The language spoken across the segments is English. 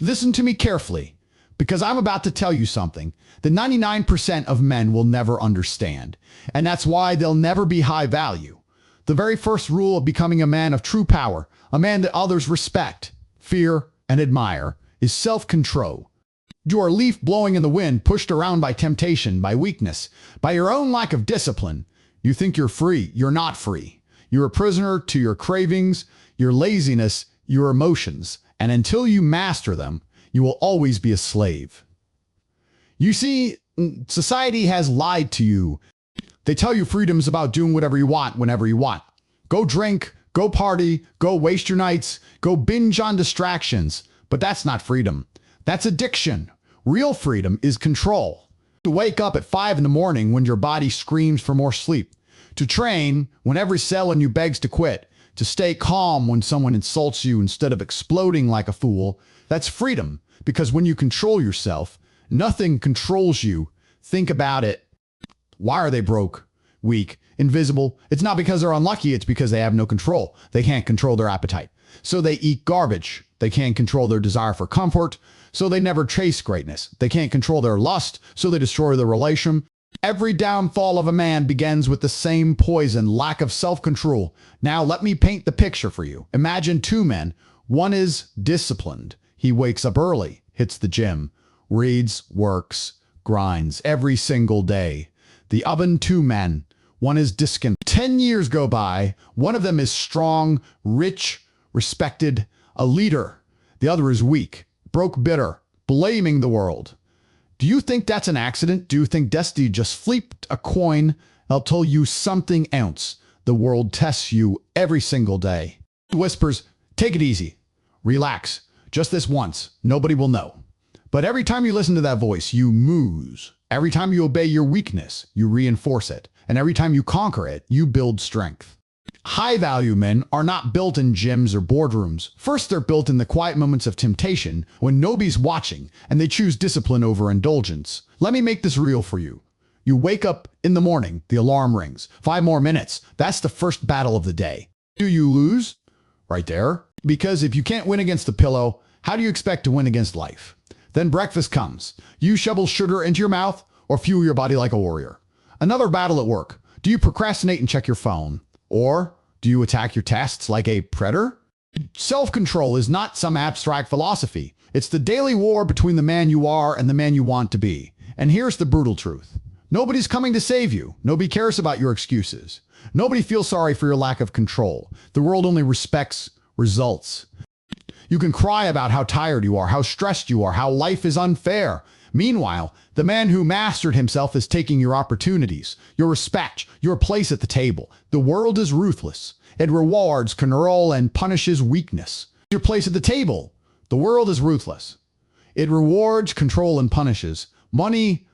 Listen to me carefully, because I'm about to tell you something that 99% of men will never understand, and that's why they'll never be high value. The very first rule of becoming a man of true power, a man that others respect, fear, and admire, is self-control. You are a leaf blowing in the wind, pushed around by temptation, by weakness, by your own lack of discipline. You think you're free. You're not free. You're a prisoner to your cravings, your laziness, your emotions, and until you master them, you will always be a slave. You see, society has lied to you. They tell you freedom's about doing whatever you want whenever you want. Go drink, go party, go waste your nights, go binge on distractions. But that's not freedom. That's addiction. Real freedom is control. To wake up at 5 in the morning when your body screams for more sleep. To train when every cell in you begs to quit. To stay calm when someone insults you instead of exploding like a fool. That's freedom, because when you control yourself, nothing controls you. Think about it. Why are they broke, weak, invisible? It's not because they're unlucky, it's because they have no control. They can't control their appetite. So they eat garbage. They can't control their desire for comfort, so they never chase greatness. They can't control their lust, so they destroy their relation. Every downfall of a man begins with the same poison, lack of self-control. Now let me paint the picture for you. Imagine two men. One is disciplined. He wakes up early, hits the gym, reads, works, grinds every single day. The other two men. One is discontent. 10 years go by. One of them is strong, rich, respected, a leader. The other is weak, broke, bitter, blaming the world. Do you think that's an accident? Do you think destiny just flipped a coin? I'll tell you something else. The world tests you every single day. It whispers, take it easy. Relax. Just this once. Nobody will know. But every time you listen to that voice, you moose. Every time you obey your weakness, you reinforce it. And every time you conquer it, you build strength. High-value men are not built in gyms or boardrooms. First, they're built in the quiet moments of temptation when nobody's watching and they choose discipline over indulgence. Let me make this real for you. You wake up in the morning, the alarm rings. 5 more minutes. That's the first battle of the day. Do you lose? Right there. Because if you can't win against the pillow, how do you expect to win against life? Then breakfast comes. You shovel sugar into your mouth or fuel your body like a warrior. Another battle at work. Do you procrastinate and check your phone? Or do you attack your tasks like a predator? Self-control is not some abstract philosophy. It's the daily war between the man you are and the man you want to be. And here's the brutal truth. Nobody's coming to save you. Nobody cares about your excuses. Nobody feels sorry for your lack of control. The world only respects results. You can cry about how tired you are, how stressed you are, how life is unfair. Meanwhile, the man who mastered himself is taking your opportunities, your respect, your place at the table. The world is ruthless. It rewards control and punishes weakness. Your place at the table. The world is ruthless. It rewards control and punishes money,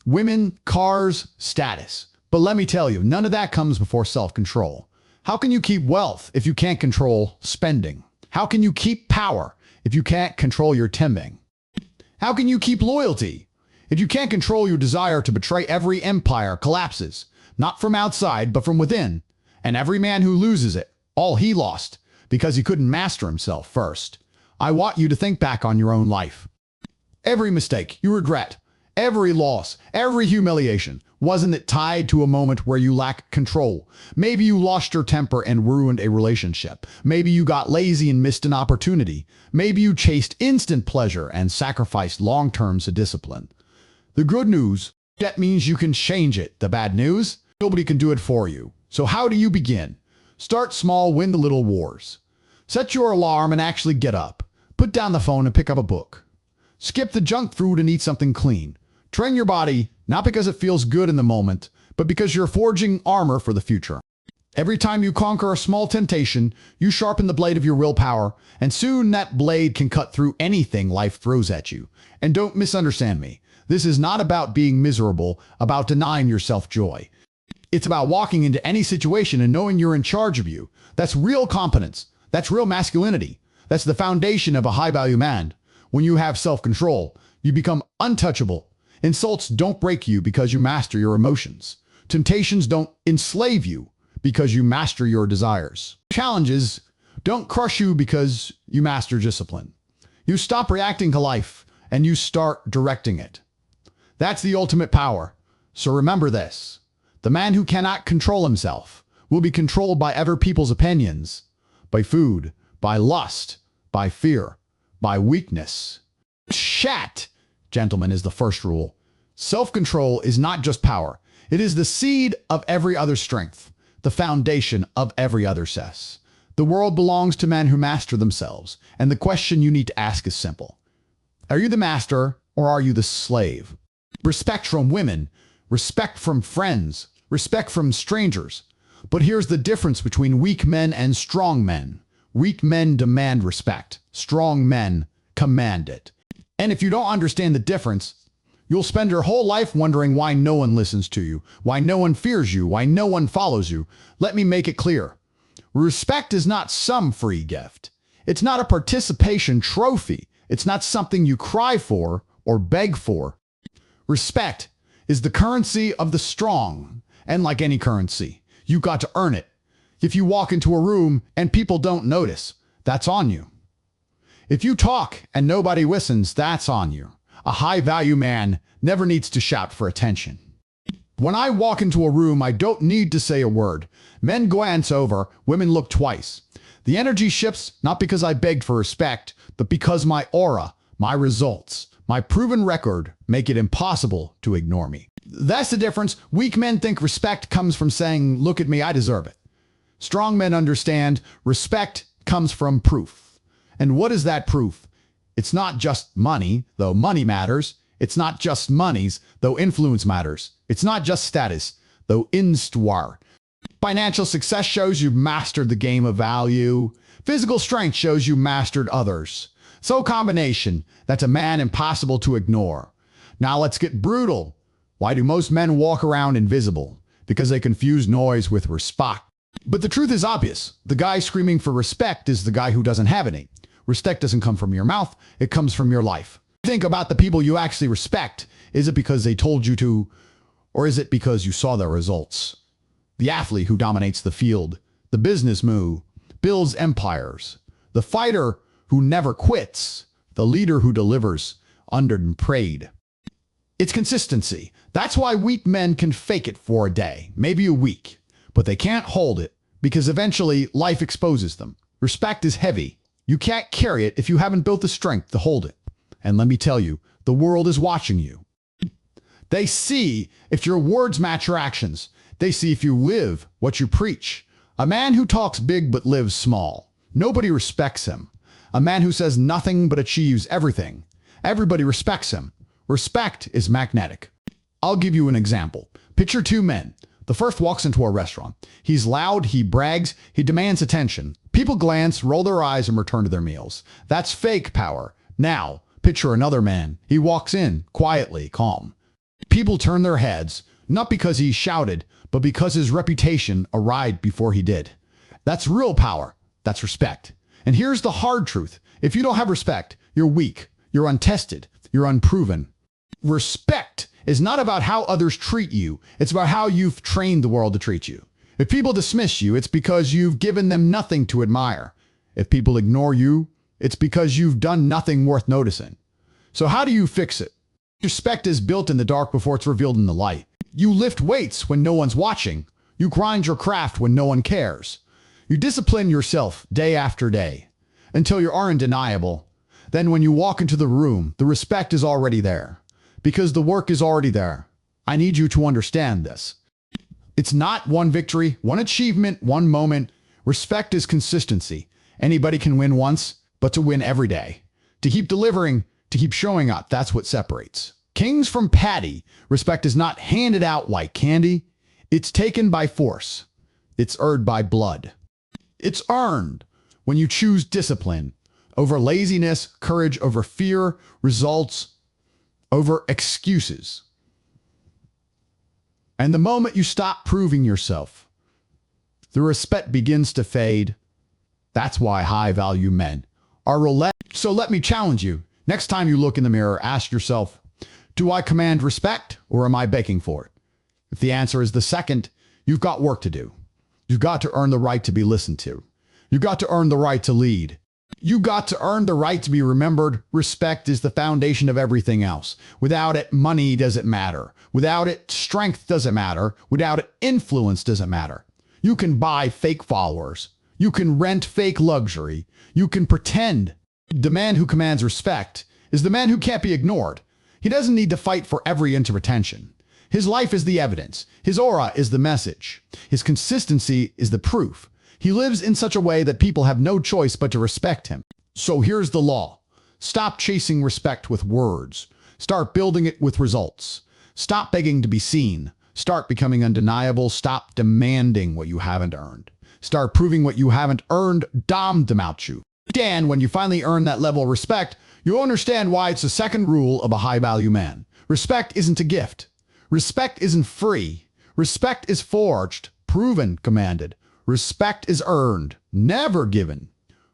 women, cars, status. But let me tell you, none of that comes before self-control. How can you keep wealth if you can't control spending? How can you keep power if you can't control your tempting? How can you keep loyalty if you can't control your desire to betray? Every empire collapses, not from outside, but from within. And every man who loses it, all he lost, because he couldn't master himself first. I want you to think back on your own life. Every mistake you regret, every loss, every humiliation, wasn't it tied to a moment where you lacked control? Maybe you lost your temper and ruined a relationship. Maybe you got lazy and missed an opportunity. Maybe you chased instant pleasure and sacrificed long-term discipline. The good news, that means you can change it. The bad news, nobody can do it for you. So how do you begin? Start small, win the little wars. Set your alarm and actually get up. Put down the phone and pick up a book. Skip the junk food and eat something clean. Train your body, not because it feels good in the moment, but because you're forging armor for the future. Every time you conquer a small temptation, you sharpen the blade of your willpower, and soon that blade can cut through anything life throws at you. And don't misunderstand me. This is not about being miserable, about denying yourself joy. It's about walking into any situation and knowing you're in charge of you. That's real competence. That's real masculinity. That's the foundation of a high-value man. When you have self-control, you become untouchable. Insults don't break you because you master your emotions. Temptations don't enslave you because you master your desires. Challenges don't crush you because you master discipline. You stop reacting to life and you start directing it. That's the ultimate power. So remember this. The man who cannot control himself will be controlled by other people's opinions, by food, by lust, by fear, by weakness. Shat, gentlemen, is the first rule. Self-control is not just power. It is the seed of every other strength, the foundation of every other success. The world belongs to men who master themselves, and the question you need to ask is simple. Are you the master or are you the slave? Respect from women, respect from friends, respect from strangers. But here's the difference between weak men and strong men. Weak men demand respect. Strong men command it. And if you don't understand the difference, you'll spend your whole life wondering why no one listens to you, why no one fears you, why no one follows you. Let me make it clear. Respect is not some free gift. It's not a participation trophy. It's not something you cry for or beg for. Respect is the currency of the strong. And like any currency, you got to earn it. If you walk into a room and people don't notice, that's on you. If you talk and nobody listens, that's on you. A high-value man never needs to shout for attention. When I walk into a room, I don't need to say a word. Men glance over, women look twice. The energy shifts not because I begged for respect, but because my aura, my results, my proven record make it impossible to ignore me. That's the difference. Weak men think respect comes from saying, look at me, I deserve it. Strong men understand respect comes from proof. And what is that proof? It's not just money, though money matters. It's not just monies, though influence matters. It's not just status, though instwar. Financial success shows you've mastered the game of value. Physical strength shows you mastered others. So a combination that's a man impossible to ignore. Now let's get brutal. Why do most men walk around invisible? Because they confuse noise with respect. But the truth is obvious. The guy screaming for respect is the guy who doesn't have any. Respect doesn't come from your mouth, it comes from your life. Think about the people you actually respect. Is it because they told you to, or is it because you saw their results? The athlete who dominates the field, the business who builds empires, the fighter who never quits, the leader who delivers under and prayed. It's consistency. That's why weak men can fake it for a day, maybe a week, but they can't hold it because eventually life exposes them. Respect is heavy. You can't carry it if you haven't built the strength to hold it. And let me tell you, the world is watching you. They see if your words match your actions. They see if you live what you preach. A man who talks big but lives small, nobody respects him. A man who says nothing but achieves everything, everybody respects him. Respect is magnetic. I'll give you an example. Picture two men. The first walks into a restaurant. He's loud, he brags, he demands attention. People glance, roll their eyes, and return to their meals. That's fake power. Now, picture another man. He walks in, quietly, calm. People turn their heads, not because he shouted, but because his reputation arrived before he did. That's real power. That's respect. And here's the hard truth. If you don't have respect, you're weak, you're untested, you're unproven. Respect is not about how others treat you. It's about how you've trained the world to treat you. If people dismiss you, it's because you've given them nothing to admire. If people ignore you, it's because you've done nothing worth noticing. So how do you fix it? Respect is built in the dark before it's revealed in the light. You lift weights when no one's watching. You grind your craft when no one cares. You discipline yourself day after day until you are undeniable. Then when you walk into the room, the respect is already there because the work is already there. I need you to understand this. It's not one victory, one achievement, one moment. Respect is consistency. Anybody can win once, but to win every day. To keep delivering, to keep showing up, that's what separates. Kings from Patty. Respect is not handed out like candy. It's taken by force. It's earned by blood. It's earned when you choose discipline over laziness, courage over fear, results over excuses. And the moment you stop proving yourself, the respect begins to fade. That's why high-value men are relentless. So let me challenge you. Next time you look in the mirror, ask yourself, do I command respect or am I begging for it? If the answer is the second, you've got work to do. You've got to earn the right to be listened to. You've got to earn the right to lead. You got to earn the right to be remembered. Respect is the foundation of everything else. Without it, money doesn't matter. Without it, strength doesn't matter. Without it, influence doesn't matter. You can buy fake followers. You can rent fake luxury. You can pretend. The man who commands respect is the man who can't be ignored. He doesn't need to fight for every inch of attention. His life is the evidence. His aura is the message. His consistency is the proof. He lives in such a way that people have no choice but to respect him. So here's the law. Stop chasing respect with words. Start building it with results. Stop begging to be seen. Start becoming undeniable. Stop demanding what you haven't earned. Start proving what you haven't earned. Dom them out you. Dan, when you finally earn that level of respect, you'll understand why it's the second rule of a high-value man. Respect isn't a gift. Respect isn't free. Respect is forged, proven, commanded. Respect is earned, never given.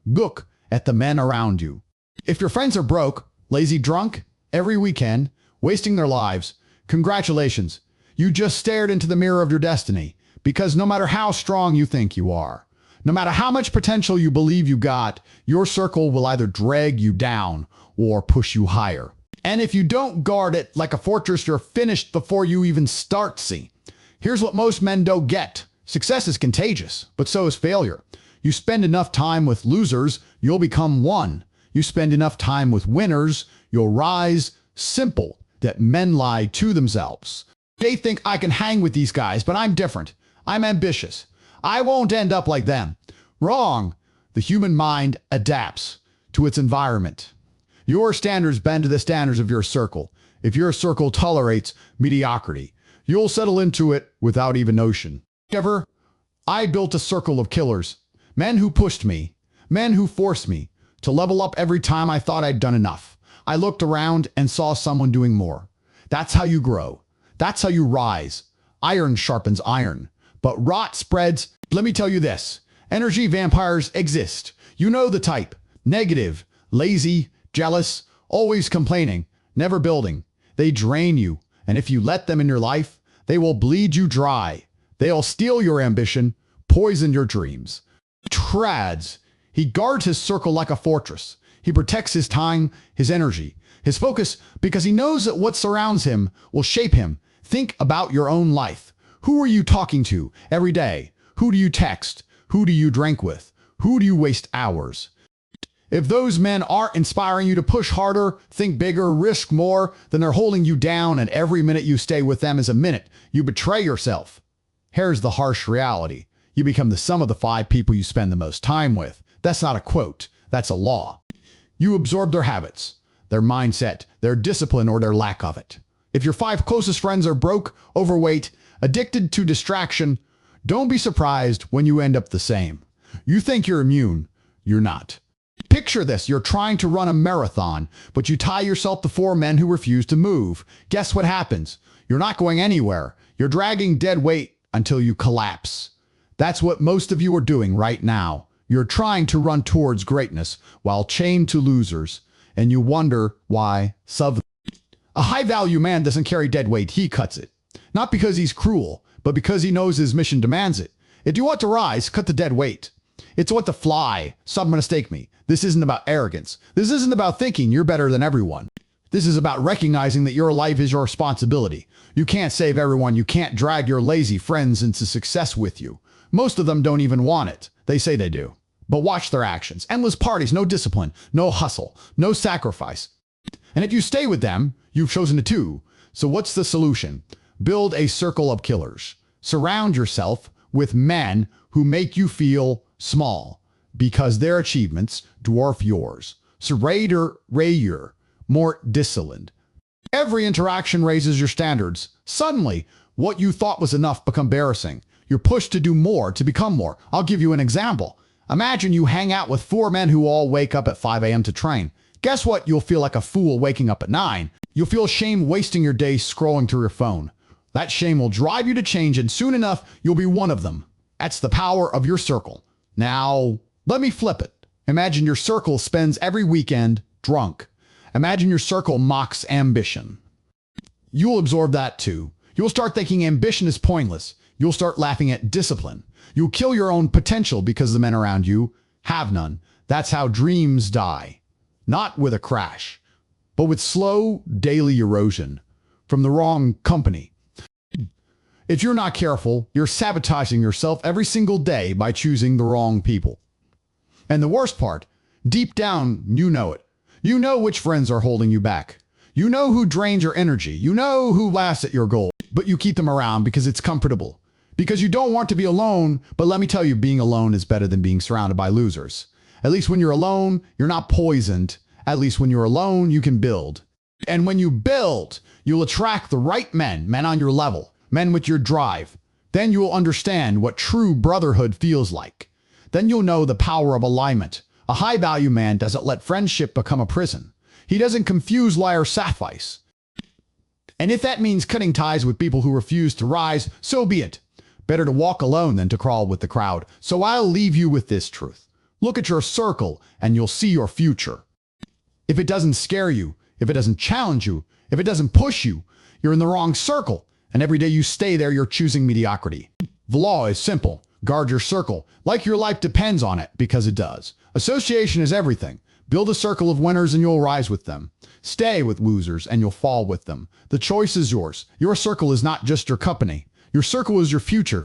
Look at the men around you. If your friends are broke, lazy, drunk, every weekend, wasting their lives, congratulations. You just stared into the mirror of your destiny, because no matter how strong you think you are, no matter how much potential you believe you got, your circle will either drag you down or push you higher. And if you don't guard it like a fortress, you're finished before you even start. See, here's what most men don't get. Success is contagious, but so is failure. You spend enough time with losers, you'll become one. You spend enough time with winners, you'll rise. Simple that men lie to themselves. They think I can hang with these guys, but I'm different. I'm ambitious. I won't end up like them. Wrong. The human mind adapts to its environment. Your standards bend to the standards of your circle. If your circle tolerates mediocrity, you'll settle into it without even notion. However, I built a circle of killers, men who pushed me, men who forced me to level up every time I thought I'd done enough. I looked around and saw someone doing more. That's how you grow. That's how you rise. Iron sharpens iron, but rot spreads. Let me tell you this. Energy vampires exist. You know the type. Negative, lazy, jealous, always complaining, never building. They drain you, and if you let them in your life, they will bleed you dry. They'll steal your ambition, poison your dreams. Trads. He guards his circle like a fortress. He protects his time, his energy, his focus, because he knows that what surrounds him will shape him. Think about your own life. Who are you talking to every day? Who do you text? Who do you drink with? Who do you waste hours? If those men aren't inspiring you to push harder, think bigger, risk more, then they're holding you down, and every minute you stay with them is a minute you betray yourself. Here's the harsh reality. You become the sum of the 5 people you spend the most time with. That's not a quote. That's a law. You absorb their habits, their mindset, their discipline, or their lack of it. If your 5 closest friends are broke, overweight, addicted to distraction, don't be surprised when you end up the same. You think you're immune. You're not. Picture this. You're trying to run a marathon, but you tie yourself to 4 men who refuse to move. Guess what happens? You're not going anywhere. You're dragging dead weight until you collapse. That's what most of you are doing right now. You're trying to run towards greatness while chained to losers, and you wonder why. A high-value man doesn't carry dead weight. He cuts it. Not because he's cruel, but because he knows his mission demands it. If you want to rise, cut the dead weight. It's what to fly. Some mistake me. This isn't about arrogance. This isn't about thinking you're better than everyone. This is about recognizing that your life is your responsibility. You can't save everyone. You can't drag your lazy friends into success with you. Most of them don't even want it. They say they do. But watch their actions. Endless parties, no discipline, no hustle, no sacrifice. And if you stay with them, you've chosen it too. So what's the solution? Build a circle of killers. Surround yourself with men who make you feel small because their achievements dwarf yours. So rayer, more disciplined. Every interaction raises your standards. Suddenly, what you thought was enough becomes embarrassing. You're pushed to do more, to become more. I'll give you an example. Imagine you hang out with 4 men who all wake up at 5 a.m. to train. Guess what? You'll feel like a fool waking up at 9. You'll feel shame wasting your day scrolling through your phone. That shame will drive you to change, and soon enough, you'll be one of them. That's the power of your circle. Now, let me flip it. Imagine your circle spends every weekend drunk. Imagine your circle mocks ambition. You'll absorb that too. You'll start thinking ambition is pointless. You'll start laughing at discipline. You'll kill your own potential because the men around you have none. That's how dreams die. Not with a crash, but with slow daily erosion from the wrong company. If you're not careful, you're sabotaging yourself every single day by choosing the wrong people. And the worst part, deep down, you know it. You know which friends are holding you back. You know who drains your energy. You know who laughs at your goal, but you keep them around because it's comfortable. Because you don't want to be alone, but let me tell you, being alone is better than being surrounded by losers. At least when you're alone, you're not poisoned. At least when you're alone, you can build. And when you build, you'll attract the right men on your level, men with your drive. Then you'll understand what true brotherhood feels like. Then you'll know the power of alignment. A high-value man doesn't let friendship become a prison. He doesn't confuse lie or sacrifice. And if that means cutting ties with people who refuse to rise, so be it. Better to walk alone than to crawl with the crowd. So I'll leave you with this truth. Look at your circle and you'll see your future. If it doesn't scare you, if it doesn't challenge you, if it doesn't push you, you're in the wrong circle. And every day you stay there, you're choosing mediocrity. The law is simple. Guard your circle, like your life depends on it, because it does. Association is everything. Build a circle of winners and you'll rise with them. Stay with losers and you'll fall with them. The choice is yours. Your circle is not just your company. Your circle is your future.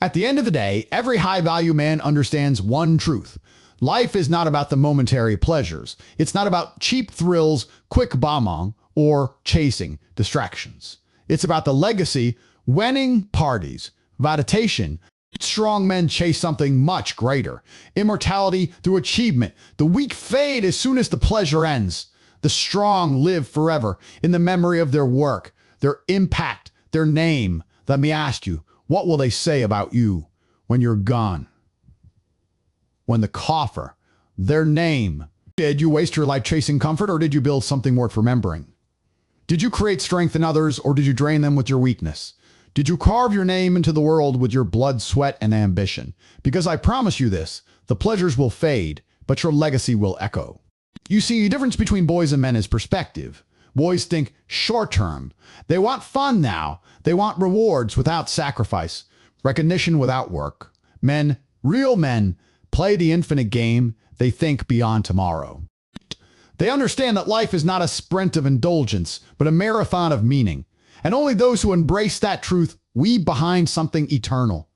At the end of the day, every high-value man understands one truth. Life is not about the momentary pleasures. It's not about cheap thrills, quick bombong, or chasing distractions. It's about the legacy, winning parties, validation. Strong men chase something much greater. Immortality through achievement. The weak fade as soon as the pleasure ends. The strong live forever in the memory of their work, their impact, their name. Let me ask you, what will they say about you when you're gone? When the coffer, their name. Did you waste your life chasing comfort, or did you build something worth remembering? Did you create strength in others, or did you drain them with your weakness? Did you carve your name into the world with your blood, sweat, and ambition? Because I promise you this, the pleasures will fade, but your legacy will echo. You see, the difference between boys and men is perspective. Boys think short-term. They want fun now. They want rewards without sacrifice, recognition without work. Men, real men, play the infinite game. They think beyond tomorrow. They understand that life is not a sprint of indulgence, but a marathon of meaning. And only those who embrace that truth weave behind something eternal.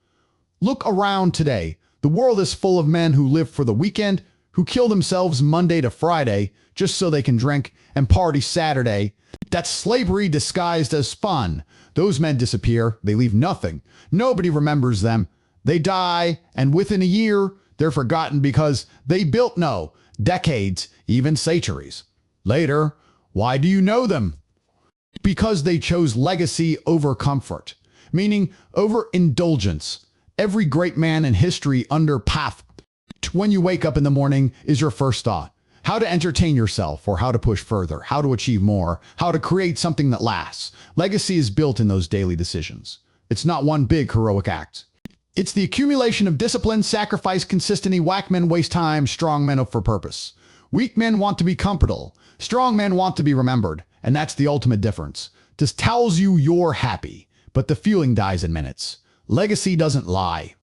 Look around today. The world is full of men who live for the weekend, who kill themselves Monday to Friday just so they can drink and party Saturday. That's slavery disguised as fun. Those men disappear. They leave nothing. Nobody remembers them. They die, and within a year, they're forgotten because they built no decades, even centuries. Later, why do you know them? Because they chose legacy over comfort, meaning over indulgence. Every great man in history under path. When you wake up in the morning is your first thought. How to entertain yourself, or how to push further, how to achieve more, how to create something that lasts. Legacy is built in those daily decisions. It's not one big heroic act. It's the accumulation of discipline, sacrifice, consistency. Whack men waste time, strong men hope for purpose. Weak men want to be comfortable. Strong men want to be remembered. And that's the ultimate difference. This tells you you're happy, but the feeling dies in minutes. Legacy doesn't lie.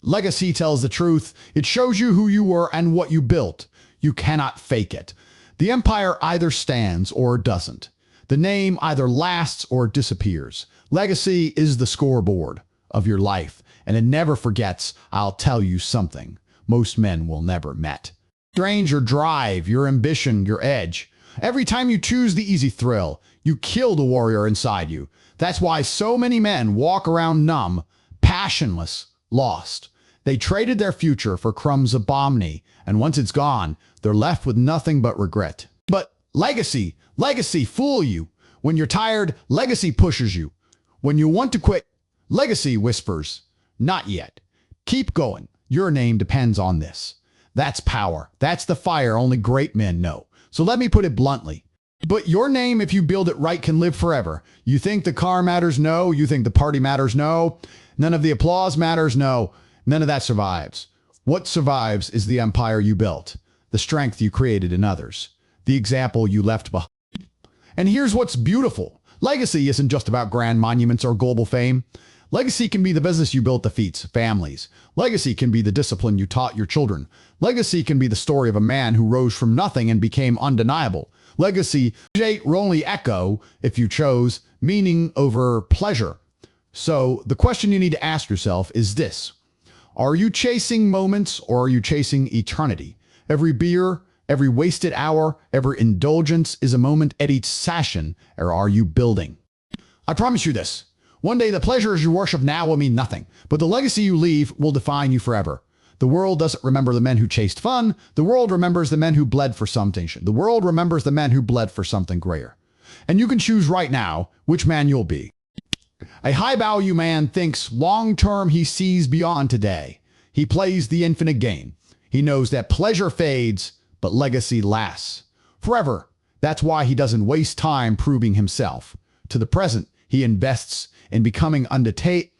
Legacy tells the truth. It shows you who you were and what you built. You cannot fake it. The empire either stands or doesn't. The name either lasts or disappears. Legacy is the scoreboard of your life, and it never forgets. I'll tell you something most men will never met. Drains your drive, your ambition, your edge. Every time you choose the easy thrill, you kill the warrior inside you. That's why so many men walk around numb, passionless, lost. They traded their future for crumbs of bomb-knee, and once it's gone, they're left with nothing but regret. But legacy fool you. When you're tired, legacy pushes you. When you want to quit, legacy whispers, not yet. Keep going. Your name depends on this. That's power. That's the fire only great men know. So let me put it bluntly. But your name, if you build it right, can live forever. You think the car matters? No. You think the party matters? No. None of the applause matters? No. None of that survives. What survives is the empire you built, the strength you created in others, the example you left behind. And here's what's beautiful. Legacy isn't just about grand monuments or global fame. Legacy can be the business you built that feeds families. Legacy can be the discipline you taught your children. Legacy can be the story of a man who rose from nothing and became undeniable. Legacy will only echo if you chose meaning over pleasure. So the question you need to ask yourself is this: are you chasing moments or are you chasing eternity? Every beer, every wasted hour, every indulgence is a moment at each session, or are you building? I promise you this. One day the pleasures you worship now will mean nothing, but the legacy you leave will define you forever. The world doesn't remember the men who chased fun. The world remembers the men who bled for something. The world remembers the men who bled for something greater. And you can choose right now which man you'll be. A high-value man thinks long-term. He sees beyond today. He plays the infinite game. He knows that pleasure fades, but legacy lasts forever. That's why he doesn't waste time proving himself. To the present, he invests in becoming unto Tate